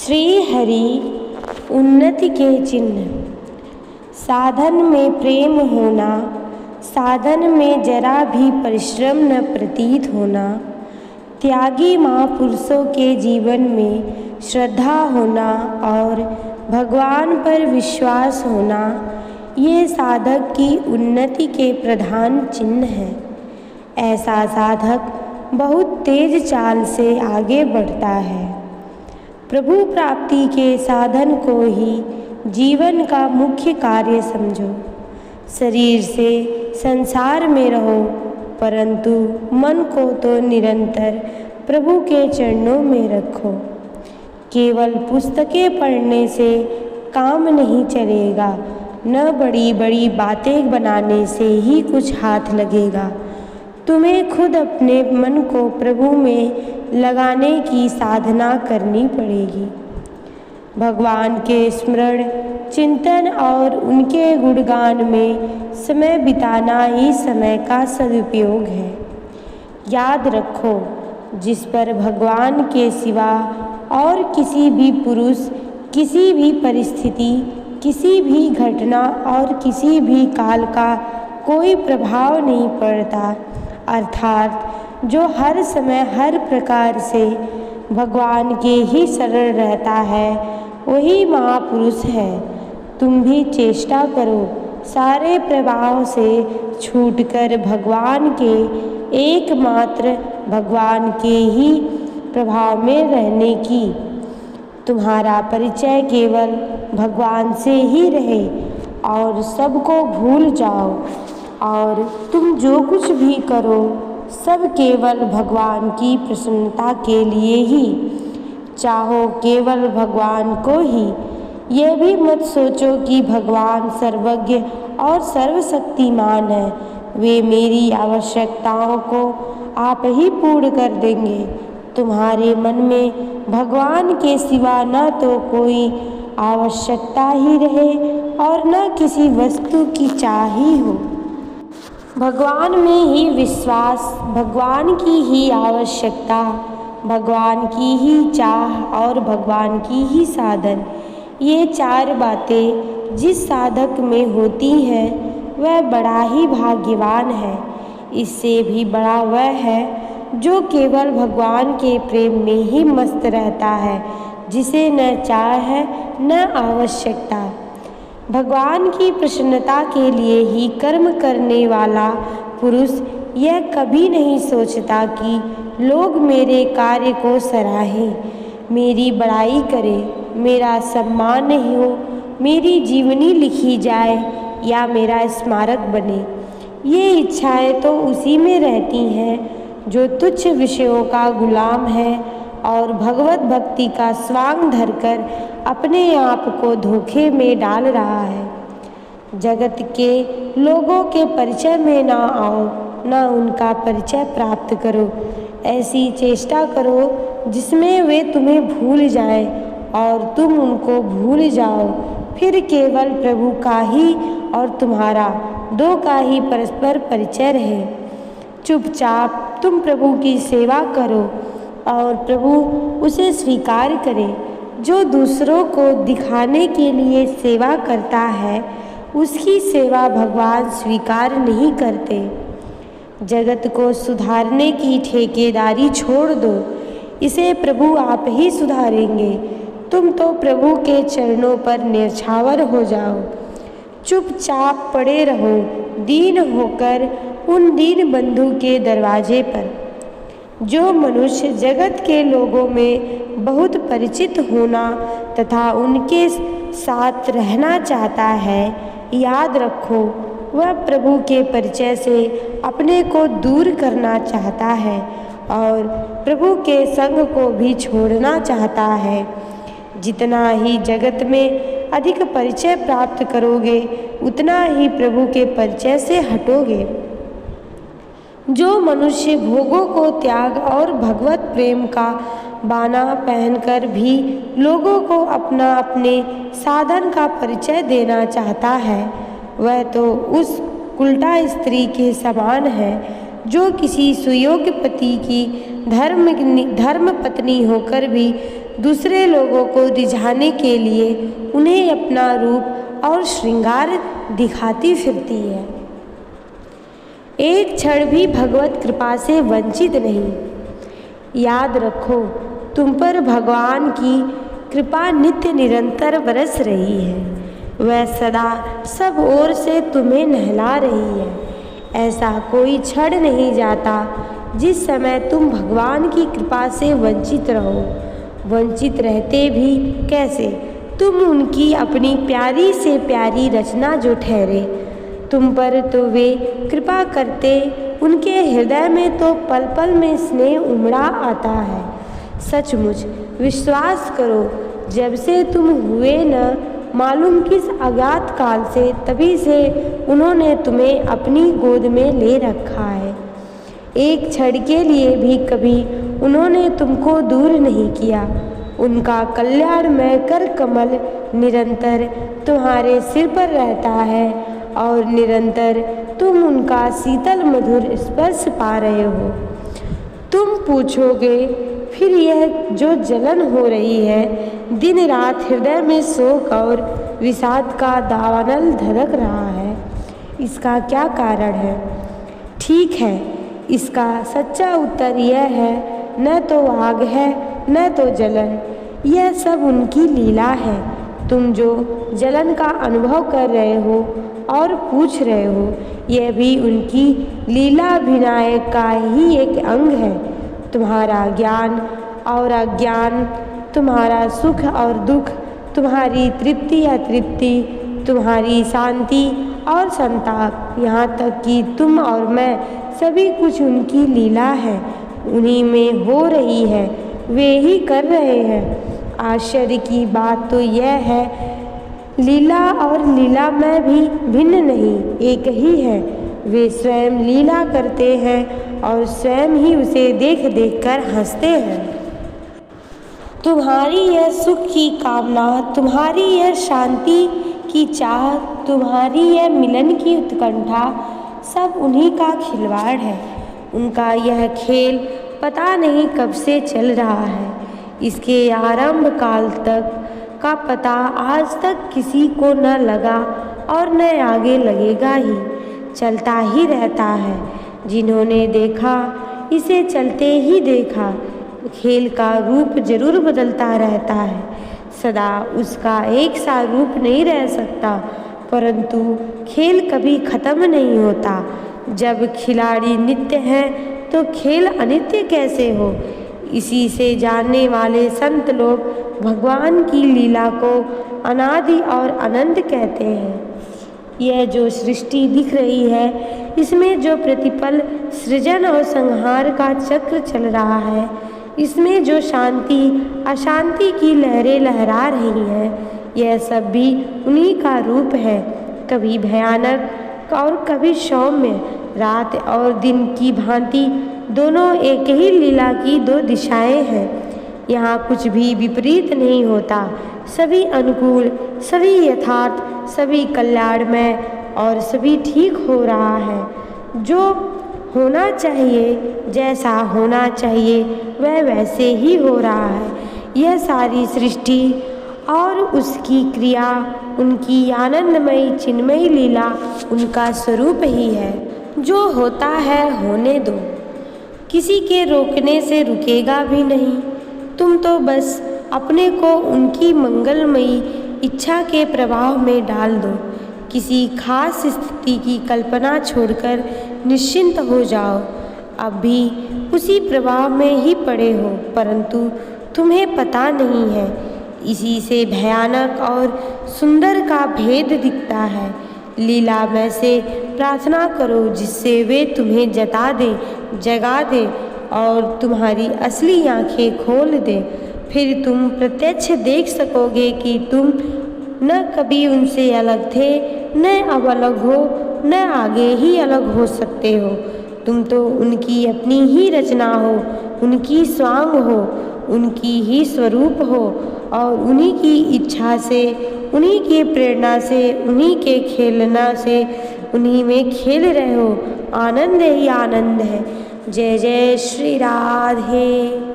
श्री हरि उन्नति के चिन्ह। साधन में प्रेम होना, साधन में जरा भी परिश्रम न प्रतीत होना, त्यागी महापुरुषों के जीवन में श्रद्धा होना और भगवान पर विश्वास होना, ये साधक की उन्नति के प्रधान चिन्ह हैं। ऐसा साधक बहुत तेज चाल से आगे बढ़ता है। प्रभु प्राप्ति के साधन को ही जीवन का मुख्य कार्य समझो। शरीर से संसार में रहो, परंतु मन को तो निरंतर प्रभु के चरणों में रखो। केवल पुस्तकें पढ़ने से काम नहीं चलेगा, न बड़ी बड़ी बातें बनाने से ही कुछ हाथ लगेगा। तुम्हें खुद अपने मन को प्रभु में लगाने की साधना करनी पड़ेगी। भगवान के स्मरण, चिंतन और उनके गुणगान में समय बिताना ही समय का सदुपयोग है। याद रखो, जिस पर भगवान के सिवा और किसी भी पुरुष, किसी भी परिस्थिति, किसी भी घटना और किसी भी काल का कोई प्रभाव नहीं पड़ता, अर्थात जो हर समय हर प्रकार से भगवान के ही शरण रहता है, वही महापुरुष है। तुम भी चेष्टा करो सारे प्रभाव से छूटकर भगवान के, एकमात्र भगवान के ही प्रभाव में रहने की। तुम्हारा परिचय केवल भगवान से ही रहे और सबको भूल जाओ, और तुम जो कुछ भी करो सब केवल भगवान की प्रसन्नता के लिए ही। चाहो केवल भगवान को ही। यह भी मत सोचो कि भगवान सर्वज्ञ और सर्वशक्तिमान है, वे मेरी आवश्यकताओं को आप ही पूर्ण कर देंगे। तुम्हारे मन में भगवान के सिवा न तो कोई आवश्यकता ही रहे और न किसी वस्तु की चाह ही हो। भगवान में ही विश्वास, भगवान की ही आवश्यकता, भगवान की ही चाह और भगवान की ही साधन, ये चार बातें जिस साधक में होती हैं वह बड़ा ही भाग्यवान है। इससे भी बड़ा वह है जो केवल भगवान के प्रेम में ही मस्त रहता है, जिसे न चाह है न आवश्यकता। भगवान की प्रसन्नता के लिए ही कर्म करने वाला पुरुष यह कभी नहीं सोचता कि लोग मेरे कार्य को सराहें, मेरी बड़ाई करें, मेरा सम्मान हो, मेरी जीवनी लिखी जाए या मेरा स्मारक बने। ये इच्छाएं तो उसी में रहती हैं जो तुच्छ विषयों का गुलाम है और भगवत भक्ति का स्वांग धरकर अपने आप को धोखे में डाल रहा है। जगत के लोगों के परिचय में ना आओ, ना उनका परिचय प्राप्त करो। ऐसी चेष्टा करो जिसमें वे तुम्हें भूल जाएं और तुम उनको भूल जाओ। फिर केवल प्रभु का ही और तुम्हारा दो का ही परस्पर परिचय रहे। चुपचाप तुम प्रभु की सेवा करो और प्रभु उसे स्वीकार करे। जो दूसरों को दिखाने के लिए सेवा करता है, उसकी सेवा भगवान स्वीकार नहीं करते। जगत को सुधारने की ठेकेदारी छोड़ दो, इसे प्रभु आप ही सुधारेंगे। तुम तो प्रभु के चरणों पर न्यौछावर हो जाओ। चुपचाप पड़े रहो दीन होकर उन दीन बंधु के दरवाजे पर। जो मनुष्य जगत के लोगों में बहुत परिचित होना तथा उनके साथ रहना चाहता है, याद रखो वह प्रभु के परिचय से अपने को दूर करना चाहता है और प्रभु के संग को भी छोड़ना चाहता है। जितना ही जगत में अधिक परिचय प्राप्त करोगे, उतना ही प्रभु के परिचय से हटोगे। जो मनुष्य भोगों को त्याग और भगवत प्रेम का बाना पहनकर भी लोगों को अपना अपने साधन का परिचय देना चाहता है, वह तो उस उल्टा स्त्री के समान है जो किसी सुयोग्य पति की धर्म पत्नी होकर भी दूसरे लोगों को रिझाने के लिए उन्हें अपना रूप और श्रृंगार दिखाती फिरती है। एक क्षण भी भगवत कृपा से वंचित नहीं। याद रखो, तुम पर भगवान की कृपा नित्य निरंतर बरस रही है। वह सदा सब ओर से तुम्हें नहला रही है। ऐसा कोई क्षण नहीं जाता जिस समय तुम भगवान की कृपा से वंचित रहो। वंचित रहते भी कैसे? तुम उनकी अपनी प्यारी से प्यारी रचना जो ठहरे। तुम पर तो वे कृपा करते, उनके हृदय में तो पल पल में स्नेह उमड़ा आता है। सचमुच विश्वास करो, जब से तुम हुए न मालूम किस अज्ञात काल से, तभी से उन्होंने तुम्हें अपनी गोद में ले रखा है। एक क्षण के लिए भी कभी उन्होंने तुमको दूर नहीं किया। उनका कल्याणमय कर कमल निरंतर तुम्हारे सिर पर रहता है और निरंतर तुम उनका शीतल मधुर स्पर्श पा रहे हो। तुम पूछोगे, फिर यह जो जलन हो रही है, दिन रात हृदय में शोक और विषाद का दावानल धड़क रहा है, इसका क्या कारण है? ठीक है, इसका सच्चा उत्तर यह है, न तो आग है न तो जलन। यह सब उनकी लीला है। तुम जो जलन का अनुभव कर रहे हो और पूछ रहे हो, यह भी उनकी लीलाभिनय का ही एक अंग है। तुम्हारा ज्ञान और अज्ञान, तुम्हारा सुख और दुख, तुम्हारी तृप्ति अतृप्ति, तुम्हारी शांति और संताप, यहाँ तक कि तुम और मैं, सभी कुछ उनकी लीला है। उन्हीं में हो रही है, वे ही कर रहे हैं। आश्चर्य की बात तो यह है, लीला और लीला में भी भिन्न नहीं, एक ही है। वे स्वयं लीला करते हैं और स्वयं ही उसे देख देख कर हंसते हैं। तुम्हारी यह सुख की कामना, तुम्हारी यह शांति की चाह, तुम्हारी यह मिलन की उत्कंठा, सब उन्हीं का खिलवाड़ है। उनका यह खेल पता नहीं कब से चल रहा है। इसके आरंभ काल तक का पता आज तक किसी को न लगा और न आगे लगेगा ही। चलता ही रहता है। जिन्होंने देखा, इसे चलते ही देखा। खेल का रूप जरूर बदलता रहता है, सदा उसका एक सा रूप नहीं रह सकता, परंतु खेल कभी खत्म नहीं होता। जब खिलाड़ी नित्य है तो खेल अनित्य कैसे हो? इसी से जानने वाले संत लोग भगवान की लीला को अनादि और अनंत कहते हैं। यह जो सृष्टि दिख रही है, इसमें जो प्रतिपल सृजन और संहार का चक्र चल रहा है, इसमें जो शांति अशांति की लहरें लहरा रही हैं, यह सब भी उन्हीं का रूप है। कभी भयानक और कभी सौम्य, रात और दिन की भांति दोनों एक ही लीला की दो दिशाएं हैं। यहाँ कुछ भी विपरीत नहीं होता, सभी अनुकूल, सभी यथार्थ, सभी कल्याणमय और सभी ठीक हो रहा है। जो होना चाहिए, जैसा होना चाहिए, वह वैसे ही हो रहा है। यह सारी सृष्टि और उसकी क्रिया, उनकी आनंदमयी चिन्मयी लीला उनका स्वरूप ही है। जो होता है होने दो, किसी के रोकने से रुकेगा भी नहीं। तुम तो बस अपने को उनकी मंगलमयी इच्छा के प्रभाव में डाल दो। किसी खास स्थिति की कल्पना छोड़कर निश्चिंत हो जाओ। अब भी उसी प्रभाव में ही पड़े हो, परंतु तुम्हें पता नहीं है। इसी से भयानक और सुंदर का भेद दिखता है। लीला में से प्रार्थना करो जिससे वे तुम्हें जगा दे और तुम्हारी असली आंखें खोल दे। फिर तुम प्रत्यक्ष देख सकोगे कि तुम न कभी उनसे अलग थे, न अब अलग हो, न आगे ही अलग हो सकते हो। तुम तो उनकी अपनी ही रचना हो, उनकी स्वांग हो, उनकी ही स्वरूप हो और उन्हीं की इच्छा से, उन्हीं की प्रेरणा से, उन्हीं के खेलना से उन्हीं में खेल रहे हो। आनंद ही आनंद है। जय जय श्री राधे।